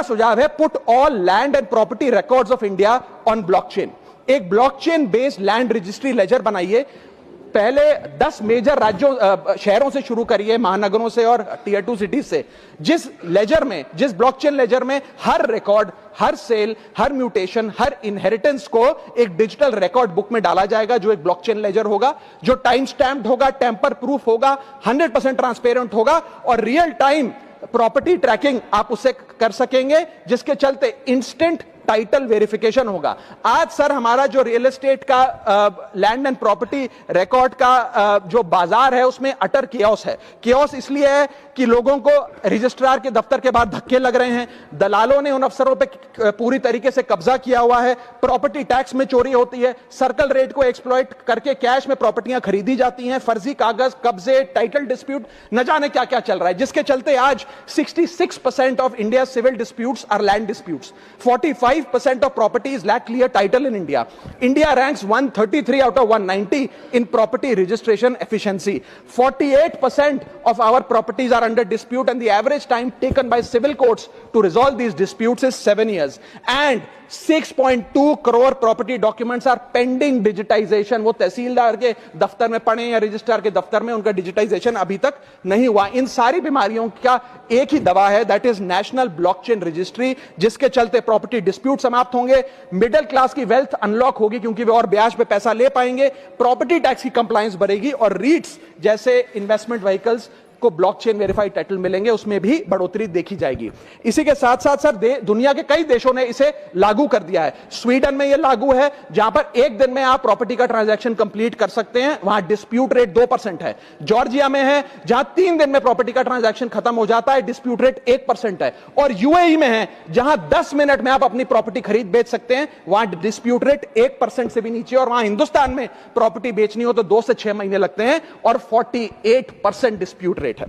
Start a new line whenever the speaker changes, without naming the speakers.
मेरा सुझाव है put all land and property records of India on blockchain. एक blockchain based land registry ledger बनाइए। पहले 10 मेजर राज्यों शहरों से शुरू करिए, महानगरों से और टियर 2 सिटीज से, जिस ब्लॉकचेन लेजर में हर रिकॉर्ड, हर सेल, हर म्यूटेशन, हर इनहेरिटेंस को एक डिजिटल रिकॉर्ड बुक में डाला जाएगा, जो एक ब्लॉकचेन लेजर होगा, जो टाइम स्टैम्प्ड होगा, टेम्पर प्रूफ होगा, 100% ट्रांसपेरेंट होगा और रियल टाइम प्रॉपर्टी ट्रैकिंग आप उससे कर सकेंगे, जिसके चलते इंस्टेंट टाइटल वेरिफिकेशन होगा। आज सर हमारा जो रियल एस्टेट का लैंड एंड प्रॉपर्टी रिकॉर्ड का जो बाजार है उसमें अटर कियोस है। कियोस इसलिए है कि लोगों को रजिस्ट्रार के दफ्तर के बाहर धक्के लग रहे हैं, दलालों ने उन अफसरों पे पूरी तरीके से कब्जा किया हुआ है, प्रॉपर्टी टैक्स में चोरी होती है, सर्कल रेट को एक्सप्लॉइट करके कैश में प्रॉपर्टियां खरीदी जाती हैं, फर्जी कागज, कब्जे, टाइटल डिस्प्यूट, न जाने क्या क्या चल रहा है, जिसके चलते आज 66% of India civil disputes are land disputes. 45% of properties lack clear title in India. India ranks 133 out of 190 in property registration efficiency. 48% of our properties are under dispute and the average time taken by civil courts to resolve these disputes is 7 years. And 6.2 crore property documents are pending digitization. वो तहसीलदार के दफ्तर में पड़े या registrar के दफ्तर में, उनका डिजिटाइजेशन अभी तक नहीं हुआ। इन सारी बीमारियों का एक ही दवा है, that is national blockchain registry, जिसके चलते प्रॉपर्टी डिस्प्यूट समाप्त होंगे, मिडिल क्लास की वेल्थ अनलॉक होगी क्योंकि वे और ब्याज पे पैसा ले पाएंगे, प्रॉपर्टी टैक्स की कंप्लायंस बढ़ेगी और रीट्स जैसे इन्वेस्टमेंट व्हीकल्स को ब्लॉकचेन वेरीफाइड टाइटल मिलेंगे, उसमें भी बढ़ोतरी देखी जाएगी। इसी के साथ साथ सर दुनिया के कई देशों ने इसे लागू कर दिया है। स्वीडन में यह लागू है, जहां पर एक दिन में आप प्रॉपर्टी का ट्रांजैक्शन कंप्लीट कर सकते हैं, वहां डिस्प्यूट रेट 2% है। जॉर्जिया में है, जहां 3 दिन में प्रॉपर्टी का ट्रांजैक्शन खत्म हो जाता है, डिस्प्यूट रेट 1% है। और यूएई में है, जहां 10 मिनट में आप अपनी प्रॉपर्टी खरीद बेच सकते हैं, वहां डिस्प्यूट रेट 1% से भी नीचे। और वहां हिंदुस्तान में प्रॉपर्टी बेचनी हो तो 2 से 6 महीने लगते हैं और 48% डिस्प्यूट रेट है।